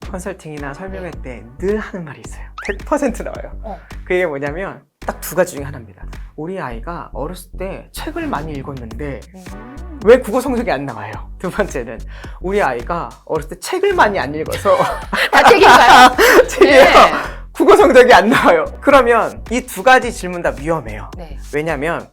컨설팅이나 설명회 때 늘 하는 말이 있어요. 100% 나와요. 그게 뭐냐면 딱 두 가지 중에 하나입니다. 우리 아이가 어렸을 때 책을 많이 읽었는데 왜 국어 성적이 안 나와요? 두 번째는 우리 아이가 어렸을 때 책을 많이 안 읽어서 다 책인가요? 책이에요. 국어 성적이 안 나와요. 그러면 이 두 가지 질문 다 위험해요. 네. 왜냐면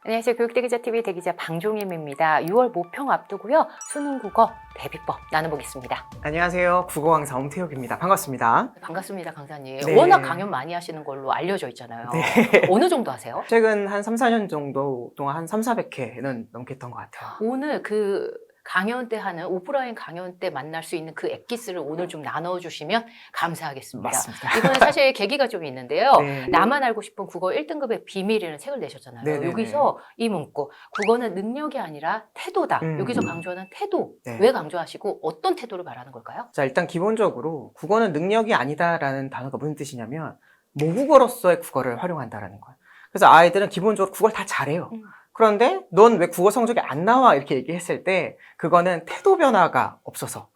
안녕하세요. 교육대기자TV 대기자 방종임입니다. 6월 모평 앞두고요. 수능 국어 대비법 나눠보겠습니다. 안녕하세요. 국어 강사 엄태욱입니다. 반갑습니다. 반갑습니다, 강사님. 네. 워낙 강연 많이 하시는 걸로 알려져 있잖아요. 네. 어느 정도 하세요? 최근 한 3, 4년 정도 동안 한 3, 400회는 넘겠던 것 같아요. 오늘 그 강연 때 하는 오프라인 강연 때 만날 수 있는 그 엑기스를 오늘 좀 나눠주시면 감사하겠습니다. 맞습니다. 이거는 사실 계기가 좀 있는데요. 네. 나만 알고 싶은 국어 1등급의 비밀이라는 책을 내셨잖아요. 네네네. 여기서 이 문구, 국어는 능력이 아니라 태도다. 여기서 강조하는 태도, 네. 왜 강조하시고 어떤 태도를 말하는 걸까요? 자, 일단 기본적으로 국어는 능력이 아니다라는 단어가 무슨 뜻이냐면 모국어로서의 국어를 활용한다라는 거예요. 그래서 아이들은 기본적으로 국어를 다 잘해요. 그런데 넌 왜 국어 성적이 안 나와? 이렇게 얘기했을 때 그거는 태도 변화가 없어서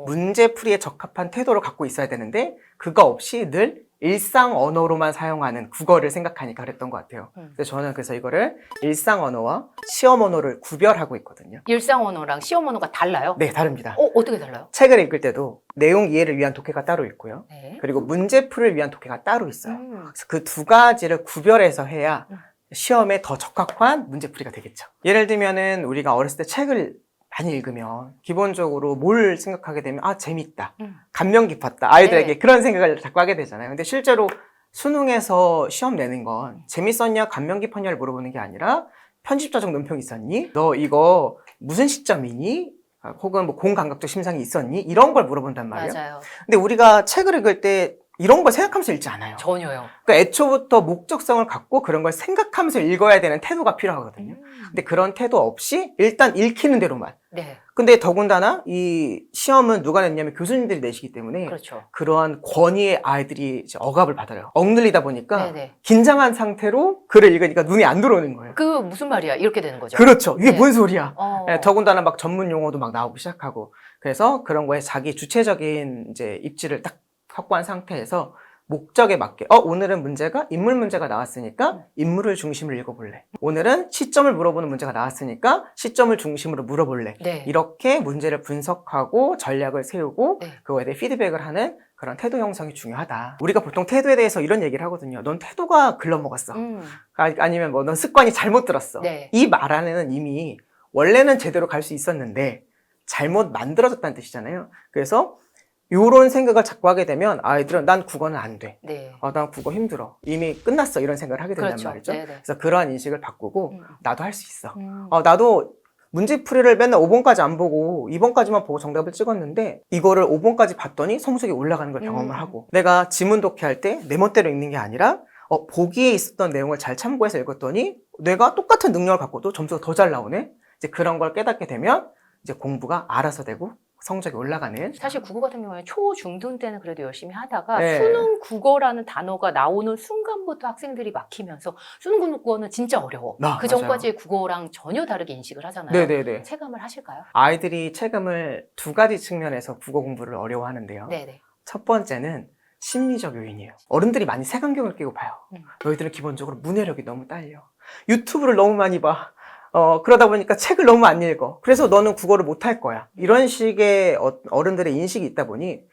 문제풀이에 적합한 태도를 갖고 있어야 되는데 그거 없이 늘 일상 언어로만 사용하는 국어를 생각하니까 그랬던 것 같아요. 그래서 이거를 일상 언어와 시험 언어를 구별하고 있거든요. 일상 언어랑 시험 언어가 달라요? 네, 다릅니다. 어떻게 달라요? 책을 읽을 때도 내용 이해를 위한 독해가 따로 있고요. 네. 그리고 문제풀이를 위한 독해가 따로 있어요. 그래서 그 두 가지를 구별해서 해야 시험에 더 적합한 문제풀이가 되겠죠. 예를 들면은 우리가 어렸을 때 책을 많이 읽으면 기본적으로 뭘 생각하게 되면 재밌다, 감명 깊었다, 아이들에게 네. 그런 생각을 자꾸 하게 되잖아요. 근데 실제로 수능에서 시험 내는 건 재밌었냐, 감명 깊었냐를 물어보는 게 아니라 편집자적 논평이 있었니? 너 이거 무슨 시점이니? 혹은 뭐 공감각적 심상이 있었니? 이런 걸 물어본단 말이에요. 맞아요. 근데 우리가 책을 읽을 때 이런 걸 생각하면서 읽지 않아요. 전혀요. 그러니까 애초부터 목적성을 갖고 그런 걸 생각하면서 읽어야 되는 태도가 필요하거든요. 근데 그런 태도 없이 일단 읽히는 대로만. 네. 근데 더군다나 이 시험은 누가 냈냐면 교수님들이 내시기 때문에 그렇죠. 그러한 권위에 아이들이 이제 억압을 받아요. 억눌리다 보니까 네네. 긴장한 상태로 글을 읽으니까 눈이 안 들어오는 거예요. 그 무슨 말이야? 이렇게 되는 거죠. 그렇죠. 이게 네. 뭔 소리야. 네, 더군다나 막 전문 용어도 막 나오기 시작하고. 그래서 그런 거에 자기 주체적인 이제 입지를 딱 확보한 상태에서 목적에 맞게 오늘은 문제가 인물 문제가 나왔으니까 인물을 중심으로 읽어볼래. 오늘은 시점을 물어보는 문제가 나왔으니까 시점을 중심으로 물어볼래. 네. 이렇게 문제를 분석하고 전략을 세우고 네. 그거에 대해 피드백을 하는 그런 태도 형성이 중요하다. 우리가 보통 태도에 대해서 이런 얘기를 하거든요. 넌 태도가 글러먹었어. 아니면 뭐 넌 습관이 잘못 들었어. 네. 이 말 안에는 이미 원래는 제대로 갈 수 있었는데 잘못 만들어졌다는 뜻이잖아요. 그래서 요런 생각을 자꾸 하게 되면 아이들은 난 국어는 안 돼. 네. 난 국어 힘들어. 이미 끝났어. 이런 생각을 하게 된단 그렇죠. 말이죠. 네네. 그래서 그러한 인식을 바꾸고 나도 할 수 있어. 나도 문제풀이를 맨날 5번까지 안 보고 2번까지만 보고 정답을 찍었는데 이거를 5번까지 봤더니 성적이 올라가는 걸 경험을 하고 내가 지문 독해할 때 내 멋대로 읽는 게 아니라 보기에 있었던 내용을 잘 참고해서 읽었더니 내가 똑같은 능력을 갖고도 점수가 더 잘 나오네. 이제 그런 걸 깨닫게 되면 이제 공부가 알아서 되고 성적이 올라가는. 사실 국어 같은 경우에 초, 중등 때는 그래도 열심히 하다가 네. 수능 국어라는 단어가 나오는 순간부터 학생들이 막히면서 수능 국어는 진짜 어려워. 그 전까지의 국어랑 전혀 다르게 인식을 하잖아요. 네네네. 체감을 하실까요? 아이들이 체감을 두 가지 측면에서 국어 공부를 어려워하는데요. 네네. 첫 번째는 심리적 요인이에요. 어른들이 많이 색안경을 끼고 봐요. 너희들은 기본적으로 문해력이 너무 딸려. 유튜브를 너무 많이 봐. 그러다 보니까 책을 너무 안 읽어. 그래서 너는 국어를 못할 거야. 이런 식의 어른들의 인식이 있다 보니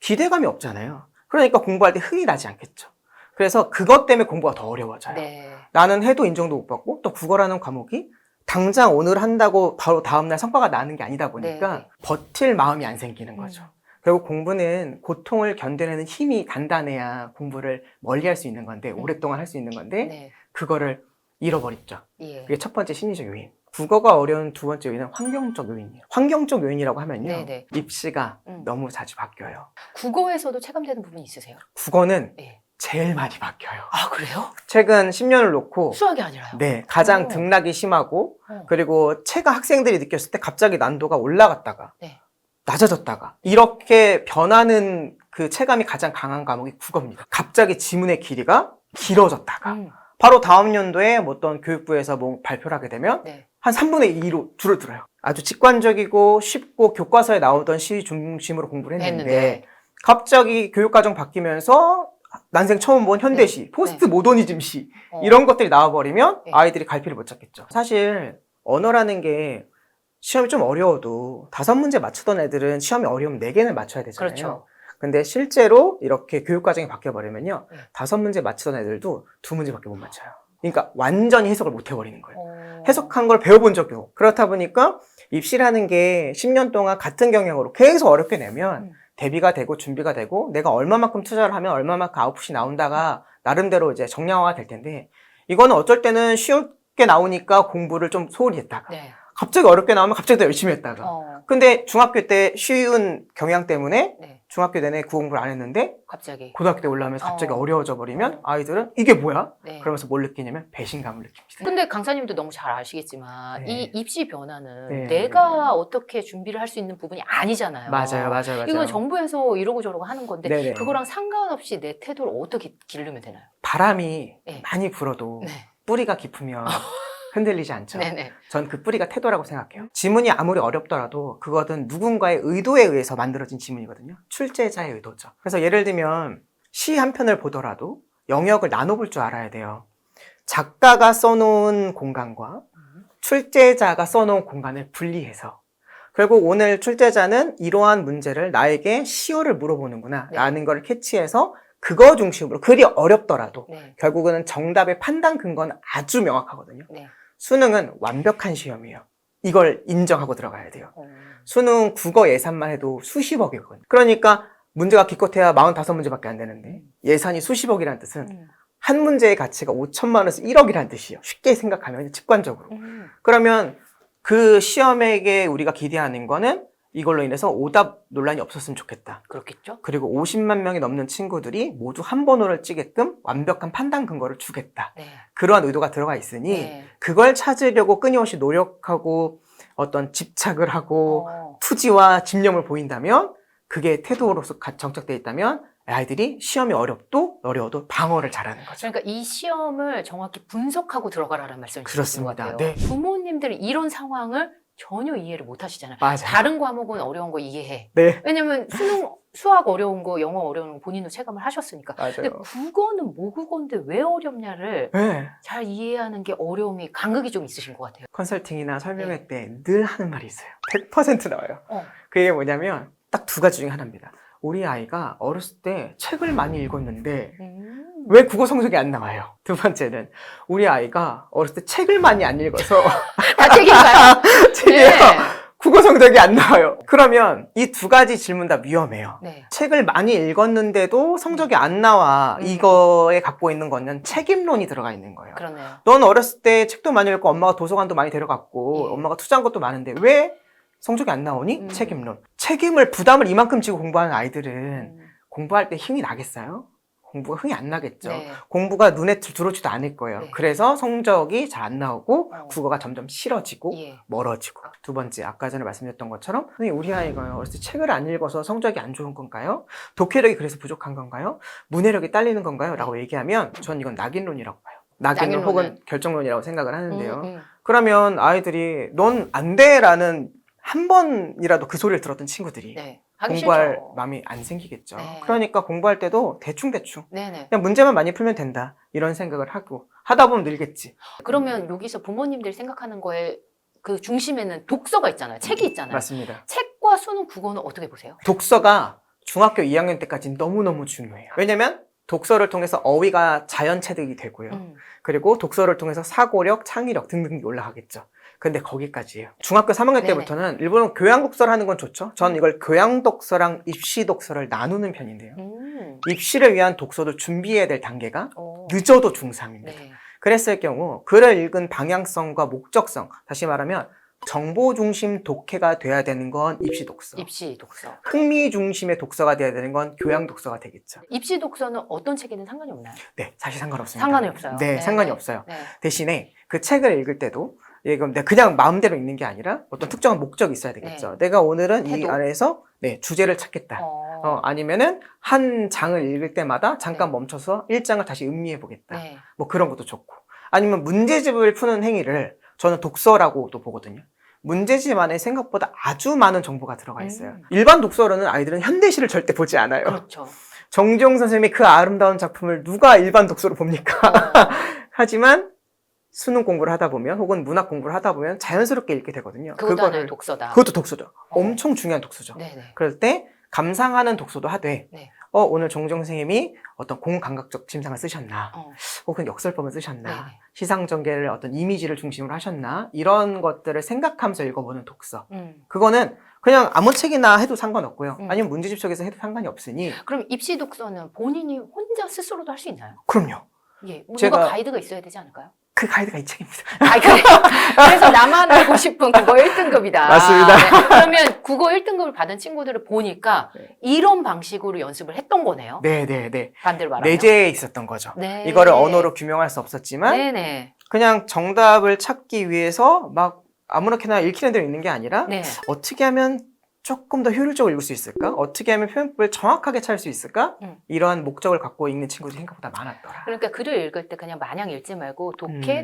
기대감이 없잖아요. 그러니까 공부할 때 흥이 나지 않겠죠. 그래서 그것 때문에 공부가 더 어려워져요. 네. 나는 해도 인정도 못 받고 또 국어라는 과목이 당장 오늘 한다고 바로 다음날 성과가 나는 게 아니다 보니까 네. 버틸 마음이 안 생기는 거죠. 결국 공부는 고통을 견뎌내는 힘이 단단해야 공부를 멀리 할 수 있는 건데 오랫동안 할 수 있는 건데 네. 그거를 잃어버렸죠. 예. 그게 첫 번째 심리적 요인. 국어가 어려운 두 번째 요인은 환경적 요인이에요. 환경적 요인이라고 하면요. 네네. 입시가 너무 자주 바뀌어요. 국어에서도 체감되는 부분이 있으세요? 국어는 네. 제일 많이 바뀌어요. 아, 그래요? 최근 10년을 놓고 수학이 아니라요? 네, 가장 등락이 심하고 그리고 체가 학생들이 느꼈을 때 갑자기 난도가 올라갔다가 네. 낮아졌다가 이렇게 변하는 그 체감이 가장 강한 과목이 국어입니다. 갑자기 지문의 길이가 길어졌다가 바로 다음 연도에 어떤 교육부에서 뭐 발표를 하게 되면 네. 한 3분의 2로 줄어들어요. 아주 직관적이고 쉽고 교과서에 나오던 시 중심으로 공부를 했는데 했는데. 갑자기 교육과정 바뀌면서 난생 처음 본 현대시, 포스트 모더니즘 시 이런 것들이 나와버리면 아이들이 갈피를 못 잡겠죠. 사실 언어라는 게 시험이 좀 어려워도 5문제 맞추던 애들은 시험이 어려우면 4개는 맞춰야 되잖아요. 그렇죠. 근데 실제로 이렇게 교육과정이 바뀌어버리면요 5문제 맞추던 애들도 2문제밖에 못 맞춰요. 그러니까 완전히 해석을 못 해버리는 거예요. 해석한 걸 배워본 적이 없고 그렇다 보니까 입시라는 게 10년 동안 같은 경향으로 계속 어렵게 내면 대비가 되고 준비가 되고 내가 얼마만큼 투자를 하면 얼마만큼 아웃풋이 나온다가 나름대로 이제 정량화가 될 텐데 이거는 어쩔 때는 쉽게 나오니까 공부를 좀 소홀히 했다가 갑자기 어렵게 나오면 갑자기 더 열심히 했다가 근데 중학교 때 쉬운 경향 때문에 중학교 내내 그 공부를 안 했는데 갑자기 고등학교 때 올라오면서 갑자기 어려워져 버리면 아이들은 이게 뭐야? 그러면서 뭘 느끼냐면 배신감을 느낍니다. 근데 강사님도 너무 잘 아시겠지만 이 입시 변화는 네. 내가 어떻게 준비를 할 수 있는 부분이 아니잖아요. 맞아요. 이건 정부에서 이러고 저러고 하는 건데 네네. 그거랑 상관없이 내 태도를 어떻게 기르면 되나요? 바람이 많이 불어도 뿌리가 깊으면 흔들리지 않죠. 전 그 뿌리가 태도라고 생각해요. 지문이 아무리 어렵더라도 그것은 누군가의 의도에 의해서 만들어진 지문이거든요. 출제자의 의도죠. 그래서 예를 들면 시 한 편을 보더라도 영역을 나눠볼 줄 알아야 돼요. 작가가 써놓은 공간과 출제자가 써놓은 공간을 분리해서 결국 오늘 출제자는 이러한 문제를 나에게 시어를 물어보는구나 라는 걸 캐치해서 그거 중심으로 글이 어렵더라도 결국은 정답의 판단 근거는 아주 명확하거든요. 수능은 완벽한 시험이에요. 이걸 인정하고 들어가야 돼요. 수능 국어 예산만 해도 수십억이거든요. 그러니까 문제가 기껏해야 45문제밖에 안 되는데 예산이 수십억이라는 뜻은 한 문제의 가치가 5천만 원에서 1억이라는 뜻이에요. 쉽게 생각하면 직관적으로. 그러면 그 시험에게 우리가 기대하는 거는 이걸로 인해서 오답 논란이 없었으면 좋겠다. 그렇겠죠. 그리고 50만 명이 넘는 친구들이 모두 한 번호를 찌게끔 완벽한 판단 근거를 주겠다. 그러한 의도가 들어가 있으니 그걸 찾으려고 끊임없이 노력하고 어떤 집착을 하고 투지와 집념을 보인다면 그게 태도로서 정착되어 있다면 아이들이 시험이 어려워도 방어를 잘하는 거죠. 그러니까 이 시험을 정확히 분석하고 들어가라는 말씀이신 것 같아요. 부모님들이 이런 상황을 전혀 이해를 못 하시잖아요. 다른 과목은 어려운 거 이해해. 왜냐면 수학 어려운 거, 영어 어려운 거 본인도 체감을 하셨으니까. 근데 국어는 모국어인데 왜 어렵냐를 잘 이해하는 게 어려움이 간극이 좀 있으신 것 같아요. 컨설팅이나 설명회 때 늘 하는 말이 있어요. 100% 나와요. 그게 뭐냐면 딱 2가지 중에 하나입니다. 우리 아이가 어렸을 때 책을 많이 읽었는데 왜 국어 성적이 안 나와요? 2번째는 우리 아이가 어렸을 때 책을 많이 안 읽어서 다 책인가요? 책이요. 국어 성적이 안 나와요. 그러면 이 2가지 질문 다 위험해요. 책을 많이 읽었는데도 성적이 안 나와. 이거에 갖고 있는 거는 책임론이 들어가 있는 거예요. 넌 어렸을 때 책도 많이 읽고 엄마가 도서관도 많이 데려갔고 엄마가 투자한 것도 많은데 왜 성적이 안 나오니? 책임론. 부담을 이만큼 지고 공부하는 아이들은 공부할 때 힘이 나겠어요? 공부가 흥이 안 나겠죠. 공부가 눈에 들어오지도 않을 거예요. 그래서 성적이 잘 안 나오고 국어가 점점 싫어지고 멀어지고. 2번째, 아까 전에 말씀드렸던 것처럼 선생님 우리 아이가 어렸을 때 책을 안 읽어서 성적이 안 좋은 건가요? 독해력이 그래서 부족한 건가요? 문해력이 딸리는 건가요? 라고 얘기하면 전 이건 낙인론이라고 봐요. 낙인론 혹은 결정론이라고 생각을 하는데요. 그러면 아이들이 넌 안 돼 라는 한 번이라도 그 소리를 들었던 친구들이 공부할 마음이 안 생기겠죠. 그러니까 공부할 때도 대충 그냥 문제만 많이 풀면 된다 이런 생각을 하고 하다 보면 늘겠지. 그러면 여기서 부모님들이 생각하는 거에 그 중심에는 독서가 있잖아요. 책이 있잖아요. 맞습니다. 책과 수능 국어는 어떻게 보세요? 독서가 중학교 2학년 때까지 너무너무 중요해요. 왜냐면 독서를 통해서 어휘가 자연 체득이 되고요. 그리고 독서를 통해서 사고력, 창의력 등등이 올라가겠죠. 근데 거기까지예요. 중학교 3학년 때부터는 일본은 교양 독서를 하는 건 좋죠. 전 이걸 교양 독서랑 입시 독서를 나누는 편인데요. 입시를 위한 독서도 준비해야 될 단계가 늦어도 중3입니다. 그랬을 경우 글을 읽은 방향성과 목적성, 다시 말하면 정보 중심 독해가 돼야 되는 건 입시 독서. 흥미 중심의 독서가 돼야 되는 건 교양 독서가 되겠죠. 입시 독서는 어떤 책에는 상관이 없나요? 네, 사실 상관없습니다. 상관이 없어요. 네, 상관이 없어요. 대신에 그 책을 읽을 때도 그냥 마음대로 읽는 게 아니라 어떤 특정한 목적이 있어야 되겠죠. 내가 오늘은 이 안에서 주제를 찾겠다. 아니면은 한 장을 읽을 때마다 잠깐 멈춰서 1장을 다시 음미해 보겠다. 뭐 그런 것도 좋고. 아니면 문제집을 푸는 행위를 저는 독서라고도 보거든요. 문제집 안에 생각보다 아주 많은 정보가 들어가 있어요. 일반 독서로는 아이들은 현대시를 절대 보지 않아요. 그렇죠. 정지용 선생님의 그 아름다운 작품을 누가 일반 독서로 봅니까? 하지만 수능 공부를 하다 보면 혹은 문학 공부를 하다 보면 자연스럽게 읽게 되거든요. 그것도 하나의 독서다. 그것도 독서죠. 엄청 중요한 독서죠. 네네. 그럴 때 감상하는 독서도 하되 네. 오늘 정지용 선생님이 어떤 공감각적 침상을 쓰셨나 혹은 역설법을 쓰셨나 네네. 시상전개를 어떤 이미지를 중심으로 하셨나 이런 것들을 생각하면서 읽어보는 독서. 그거는 그냥 아무 책이나 해도 상관없고요. 아니면 문제집 속에서 해도 상관이 없으니. 그럼 입시 독서는 본인이 혼자 스스로도 할 수 있나요? 그럼요. 예, 뭔가 가이드가 있어야 되지 않을까요? 그 가이드가 이 책입니다. 그래서 나만 알고 싶은 국어 1등급이다. 맞습니다. 네. 그러면 국어 1등급을 받은 친구들을 보니까 이런 방식으로 연습을 했던 거네요. 네네네. 반대로 말하면. 내재해 있었던 거죠. 네. 이거를 언어로 규명할 수 없었지만 네네. 그냥 정답을 찾기 위해서 막 아무렇게나 읽히는 대로 읽는 게 아니라 네. 어떻게 하면 조금 더 효율적으로 읽을 수 있을까? 어떻게 하면 표현법을 정확하게 찾을 수 있을까? 이러한 목적을 갖고 읽는 친구들이 생각보다 많았더라. 그러니까 글을 읽을 때 그냥 마냥 읽지 말고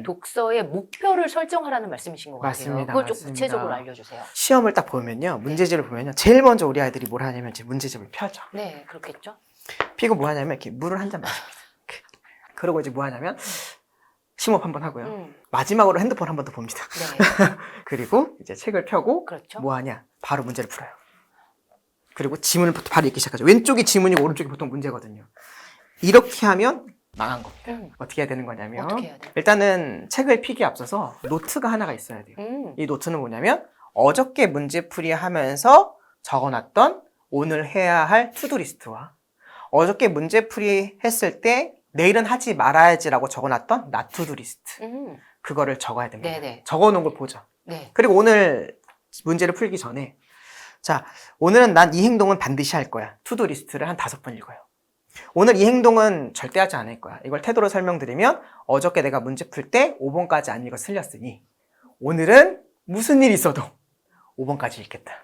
독서의 목표를 설정하라는 말씀이신 것 같아요. 맞습니다. 그걸 좀 구체적으로 알려주세요. 시험을 딱 보면요. 문제집을 보면요. 제일 먼저 우리 아이들이 뭘 하냐면 이제 문제집을 펴죠. 네, 그렇겠죠. 피고 뭐 하냐면 이렇게 물을 한 잔 마십니다. 그러고 이제 뭐 하냐면 심호흡 한번 하고요. 마지막으로 핸드폰 한 번 더 봅니다. 네. 그리고 이제 책을 펴고 그렇죠. 뭐 하냐? 바로 문제를 풀어요. 그리고 지문을 바로 읽기 시작하죠. 왼쪽이 지문이고 오른쪽이 보통 문제거든요. 이렇게 하면 망한 겁니다. 어떻게 해야 되는 거냐면 어떻게 해야 돼요? 일단은 책을 피기에 앞서서 노트가 하나가 있어야 돼요. 이 노트는 뭐냐면 어저께 문제풀이 하면서 적어놨던 오늘 해야 할 투두리스트와 어저께 문제풀이 했을 때 내일은 하지 말아야지라고 적어놨던 나투두리스트 그거를 적어야 됩니다. 네네. 적어놓은 걸 보죠. 네. 그리고 오늘 문제를 풀기 전에 자 오늘은 난 이 행동은 반드시 할 거야. 투두리스트를 한 5번 읽어요. 오늘 이 행동은 절대 하지 않을 거야. 이걸 태도로 설명드리면 어저께 내가 문제 풀 때 5번까지 안 읽어 틀렸으니 오늘은 무슨 일이 있어도 5번까지 읽겠다.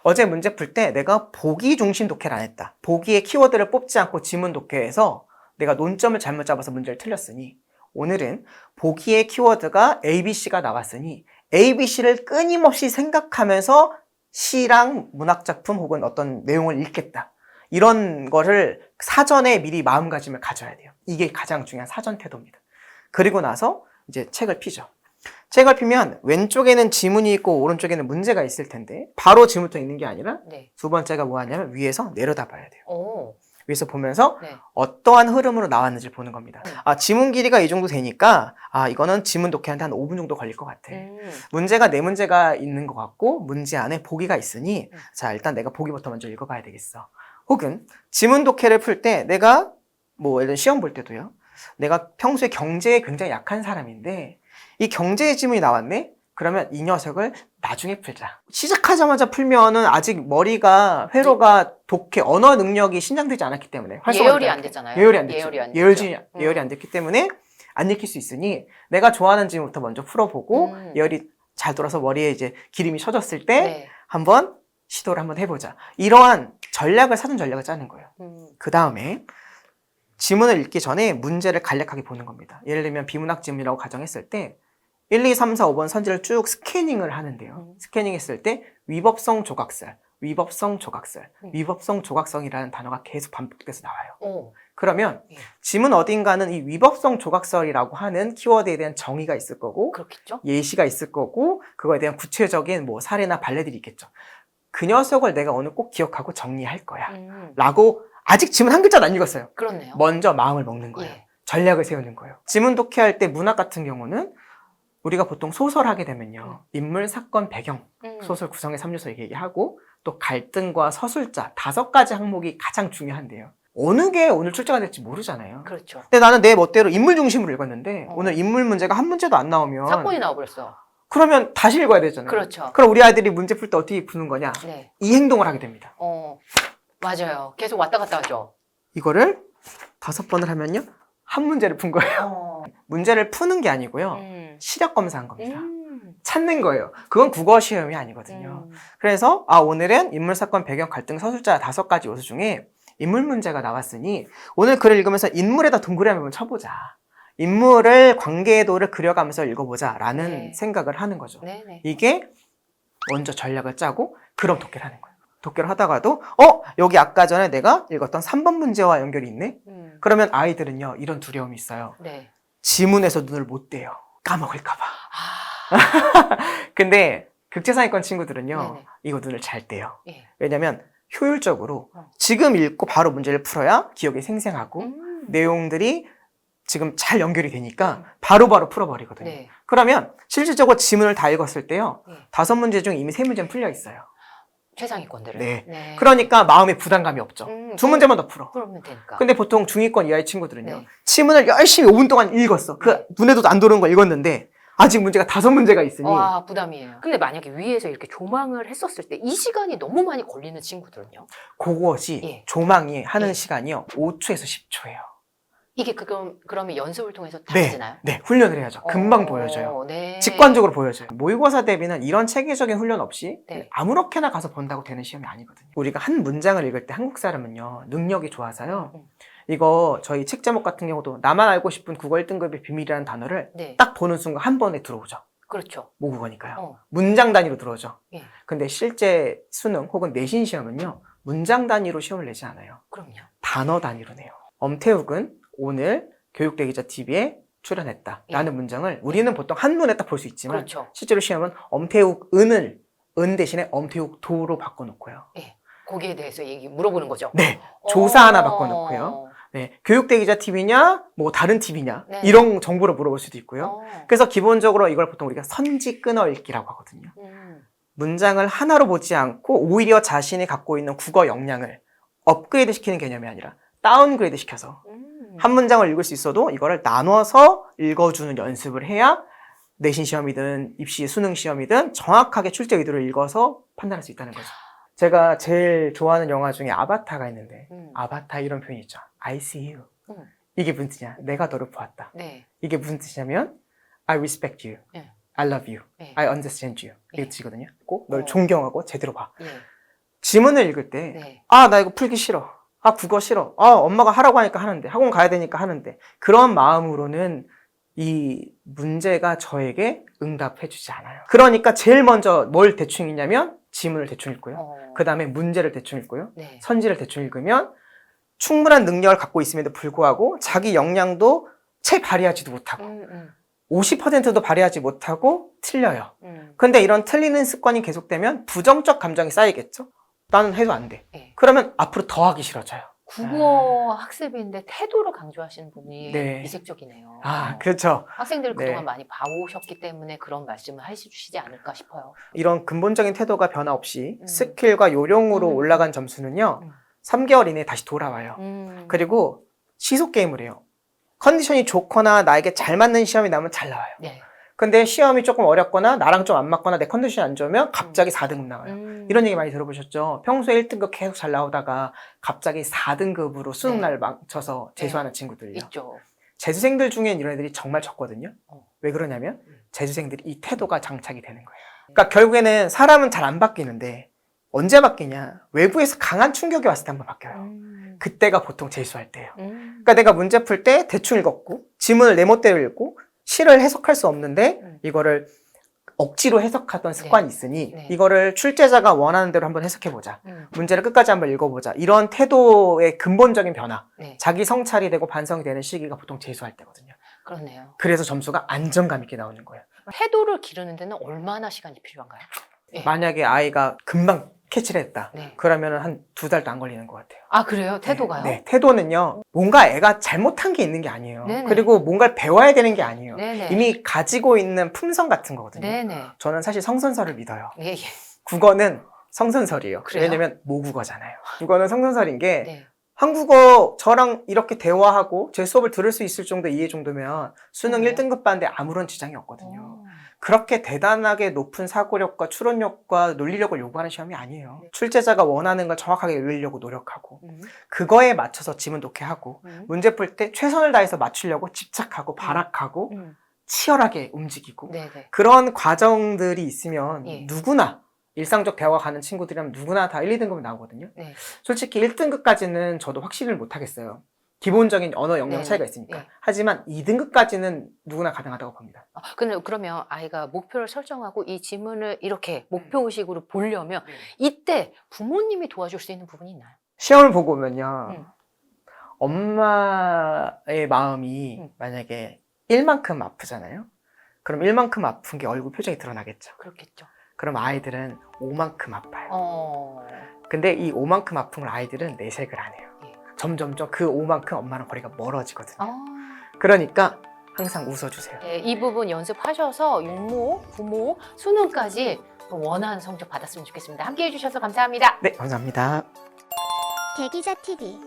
어제 문제 풀 때 내가 보기 중심 독해를 안 했다. 보기의 키워드를 뽑지 않고 지문 독해해서 내가 논점을 잘못 잡아서 문제를 틀렸으니 오늘은 보기의 키워드가 ABC가 나왔으니 ABC를 끊임없이 생각하면서 시랑 문학작품 혹은 어떤 내용을 읽겠다. 이런 거를 사전에 미리 마음가짐을 가져야 돼요. 이게 가장 중요한 사전 태도입니다. 그리고 나서 이제 책을 피죠. 책을 피면 왼쪽에는 지문이 있고 오른쪽에는 문제가 있을 텐데 바로 지문부터 읽는 게 아니라 두 번째가 뭐 하냐면 위에서 내려다 봐야 돼요. 위에서 보면서 어떠한 흐름으로 나왔는지 보는 겁니다. 아, 지문 길이가 이 정도 되니까 아, 이거는 지문 독해하는데 한 5분 정도 걸릴 것 같아. 문제가 4문제가 있는 것 같고 문제 안에 보기가 있으니 자, 일단 내가 보기부터 먼저 읽어봐야 되겠어. 혹은 지문 독해를 풀 때 내가 뭐 예를 들어 시험 볼 때도요. 내가 평소에 경제에 굉장히 약한 사람인데 이 경제의 지문이 나왔네? 그러면 이 녀석을 나중에 풀자. 시작하자마자 풀면은 아직 머리가 회로가 독해 언어 능력이 신장되지 않았기 때문에 예열이 안 됐잖아요. 예열이 안 됐죠. 예열이 안 됐기 때문에 안 읽힐 수 있으니 내가 좋아하는 지문부터 먼저 풀어보고 예열이 잘 돌아서 머리에 이제 기름이 쳐졌을 때 한번 시도를 한번 해보자. 이러한 사전 전략을 짜는 거예요. 그 다음에 지문을 읽기 전에 문제를 간략하게 보는 겁니다. 예를 들면 비문학 지문이라고 가정했을 때 1, 2, 3, 4, 5번 선지를 쭉 스캐닝을 하는데요. 스캐닝했을 때 위법성 조각설, 위법성 조각설, 위법성 조각성이라는 단어가 계속 반복돼서 나와요. 그러면 지문 어딘가는 이 위법성 조각설이라고 하는 키워드에 대한 정의가 있을 거고 그렇겠죠? 예시가 있을 거고 그거에 대한 구체적인 뭐 사례나 발례들이 있겠죠. 그 녀석을 내가 오늘 꼭 기억하고 정리할 거야. 라고 아직 지문 한 글자도 안 읽었어요. 그렇네요. 먼저 마음을 먹는 거예요. 전략을 세우는 거예요. 지문 독해할 때 문학 같은 경우는 우리가 보통 소설 하게 되면요. 인물, 사건, 배경, 소설 구성의 3요소 얘기하고 또 갈등과 서술자 5가지 항목이 가장 중요한데요. 어느 게 오늘 출제가 될지 모르잖아요. 그렇죠. 근데 나는 내 멋대로 인물 중심으로 읽었는데 오늘 인물 문제가 한 문제도 안 나오면 사건이 나와버렸어. 그러면 다시 읽어야 되잖아요. 그렇죠. 그럼 우리 아이들이 문제 풀 때 어떻게 푸는 거냐? 이 행동을 하게 됩니다. 맞아요. 계속 왔다 갔다 하죠. 이거를 5번을 하면요. 한 문제를 푼 거예요. 문제를 푸는 게 아니고요. 시력 검사한 겁니다. 찾는 거예요. 그건 국어 시험이 아니거든요. 그래서 오늘은 인물, 사건, 배경, 갈등, 서술자 5가지 요소 중에 인물 문제가 나왔으니 오늘 글을 읽으면서 인물에다 동그라미 한번 쳐보자. 인물을 관계도를 그려가면서 읽어보자 라는 생각을 하는 거죠. 이게 먼저 전략을 짜고 그럼 독해를 하는 거예요. 독해를 하다가도 여기 아까 전에 내가 읽었던 3번 문제와 연결이 있네? 그러면 아이들은요 이런 두려움이 있어요. 네. 지문에서 눈을 못 떼요. 까먹을까 봐. 근데 국제상위권 친구들은요 네네. 이거 눈을 잘 떼요. 예. 왜냐면 효율적으로 지금 읽고 바로 문제를 풀어야 기억이 생생하고 내용들이 지금 잘 연결이 되니까 바로바로 풀어버리거든요. 네. 그러면 실질적으로 지문을 다 읽었을 때요. 네. 5문제 중 이미 3문제는 풀려 있어요. 최상위권들은. 네. 네. 그러니까 마음에 부담감이 없죠. 2문제만 더 풀어. 그러면 되니까. 근데 보통 중위권 이하의 친구들은요. 네. 지문을 열심히 5분 동안 읽었어. 네. 눈에도 안 들어오는 거 읽었는데 아직 문제가 5문제가 있으니. 와, 부담이에요. 근데 만약에 위에서 이렇게 조망을 했었을 때 이 시간이 너무 많이 걸리는 친구들은요? 그것이 예. 조망이 하는 예. 시간이요. 5초에서 10초예요. 이게 그러면 연습을 통해서 달라지나요? 네, 훈련을 해야죠. 금방 보여져요. 네. 직관적으로 보여져요. 모의고사 대비는 이런 체계적인 훈련 없이 네. 아무렇게나 가서 본다고 되는 시험이 아니거든요. 우리가 한 문장을 읽을 때 한국 사람은요. 능력이 좋아서요. 이거 저희 책 제목 같은 경우도 나만 알고 싶은 국어 1등급의 비밀이라는 단어를 네. 딱 보는 순간 한 번에 들어오죠. 그렇죠. 모국어니까요. 문장 단위로 들어오죠. 예. 근데 실제 수능 혹은 내신 시험은요. 문장 단위로 시험을 내지 않아요. 그럼요. 단어 단위로 내요. 엄태욱은 오늘 교육대기자TV에 출연했다라는 문장을 우리는 보통 한눈에 딱 볼 수 있지만 그렇죠. 실제로 시험은 엄태욱은을 은 대신에 엄태욱도로 바꿔놓고요. 예. 거기에 대해서 물어보는 거죠. 네. 조사 하나 바꿔놓고요. 네. 교육대기자TV냐 뭐 다른 TV냐 네. 이런 정보를 물어볼 수도 있고요. 그래서 기본적으로 이걸 보통 우리가 선지 끊어 읽기라고 하거든요. 문장을 하나로 보지 않고 오히려 자신이 갖고 있는 국어 역량을 업그레이드 시키는 개념이 아니라 다운그레이드 시켜서 한 문장을 읽을 수 있어도 이거를 나눠서 읽어주는 연습을 해야 내신 시험이든 입시 수능 시험이든 정확하게 출제 의도를 읽어서 판단할 수 있다는 거죠. 제가 제일 좋아하는 영화 중에 아바타가 있는데 아바타 이런 표현이 있죠. I see you. 이게 무슨 뜻이냐? 내가 너를 보았다. 네. 이게 무슨 뜻이냐면 I respect you. 네. I love you. 네. I understand you. 이게 네. 뜻이거든요. 꼭 널 존경하고 제대로 봐. 예. 지문을 읽을 때 네. 나 이거 풀기 싫어. 국어 싫어. 엄마가 하라고 하니까 하는데. 학원 가야 되니까 하는데. 그런 마음으로는 이 문제가 저에게 응답해 주지 않아요. 그러니까 제일 먼저 뭘 대충 읽냐면 지문을 대충 읽고요. 그 다음에 문제를 대충 읽고요. 네. 선지를 대충 읽으면 충분한 능력을 갖고 있음에도 불구하고 자기 역량도 채 발휘하지도 못하고 50%도 발휘하지 못하고 틀려요. 근데 이런 틀리는 습관이 계속되면 부정적 감정이 쌓이겠죠? 나는 해도 안 돼. 네. 그러면 앞으로 더 하기 싫어져요. 국어 학습인데 태도를 강조하시는 분이 네. 이색적이네요. 그렇죠. 학생들을 그동안 네. 많이 봐오셨기 때문에 그런 말씀을 해주시지 않을까 싶어요. 이런 근본적인 태도가 변화 없이 스킬과 요령으로 올라간 점수는요. 3개월 이내에 다시 돌아와요. 그리고 시속 게임을 해요. 컨디션이 좋거나 나에게 잘 맞는 시험이 나오면 잘 나와요. 네. 근데 시험이 조금 어렵거나 나랑 좀 안 맞거나 내 컨디션이 안 좋으면 갑자기 4등급 나와요. 이런 얘기 많이 들어보셨죠? 평소에 1등급 계속 잘 나오다가 갑자기 4등급으로 수능날 망쳐서 재수하는 친구들요. 있죠. 재수생들 중엔 이런 애들이 정말 적거든요. 왜 그러냐면 재수생들이 이 태도가 장착이 되는 거예요. 그러니까 결국에는 사람은 잘 안 바뀌는데 언제 바뀌냐? 외부에서 강한 충격이 왔을 때 한번 바뀌어요. 그때가 보통 재수할 때예요. 그러니까 내가 문제 풀 때 대충 읽었고 지문을 내 멋대로 읽고 시를 해석할 수 없는데 이거를 억지로 해석하던 습관이 있으니 네. 이거를 출제자가 원하는 대로 한번 해석해보자. 문제를 끝까지 한번 읽어보자. 이런 태도의 근본적인 변화. 네. 자기 성찰이 되고 반성이 되는 시기가 보통 재수할 때거든요. 그렇네요. 그래서 점수가 안정감 있게 나오는 거예요. 태도를 기르는 데는 얼마나 시간이 필요한가요? 네. 만약에 아이가 금방 캐치를 했다. 네. 그러면 한 2달도 안 걸리는 것 같아요. 아, 그래요? 태도가요? 네. 태도는요. 뭔가 애가 잘못한 게 있는 게 아니에요. 네네. 그리고 뭔가를 배워야 되는 게 아니에요. 네네. 이미 가지고 있는 품성 같은 거거든요. 네네. 저는 사실 성선설을 믿어요. 예, 예. 국어는 성선설이에요. 그래요? 왜냐면 모국어잖아요. 국어는 성선설인 게 네. 한국어 저랑 이렇게 대화하고 제 수업을 들을 수 있을 정도 이해 정도면 수능 네. 1등급 반인데 아무런 지장이 없거든요. 그렇게 대단하게 높은 사고력과 추론력과 논리력을 요구하는 시험이 아니에요. 출제자가 원하는 걸 정확하게 읽으려고 노력하고 그거에 맞춰서 지문 독해하고 문제 풀 때 최선을 다해서 맞추려고 집착하고 발악하고 치열하게 움직이고 네네. 그런 과정들이 있으면 예. 누구나 일상적 대화가 가는 친구들이라면 누구나 다 1, 2등급은 나오거든요. 네. 솔직히 1등급까지는 저도 확신을 못 하겠어요. 기본적인 언어 역량 네, 차이가 있으니까. 네. 하지만 2등급까지는 누구나 가능하다고 봅니다. 근데 그러면 아이가 목표를 설정하고 이 지문을 이렇게 목표의식으로 보려면 이때 부모님이 도와줄 수 있는 부분이 있나요? 시험을 보고 오면요. 엄마의 마음이 만약에 1만큼 아프잖아요. 그럼 1만큼 아픈 게 얼굴 표정이 드러나겠죠. 그렇겠죠. 그럼 아이들은 5만큼 아파요. 근데 이 5만큼 아픈 걸 아이들은 내색을 안 해요. 점점점 그 5만큼 엄마랑 거리가 멀어지거든요. 그러니까 항상 웃어주세요. 네, 이 부분 연습하셔서 육모, 부모, 수능까지 원하는 성적 받았으면 좋겠습니다. 함께해 주셔서 감사합니다. 네, 감사합니다. 대기자 TV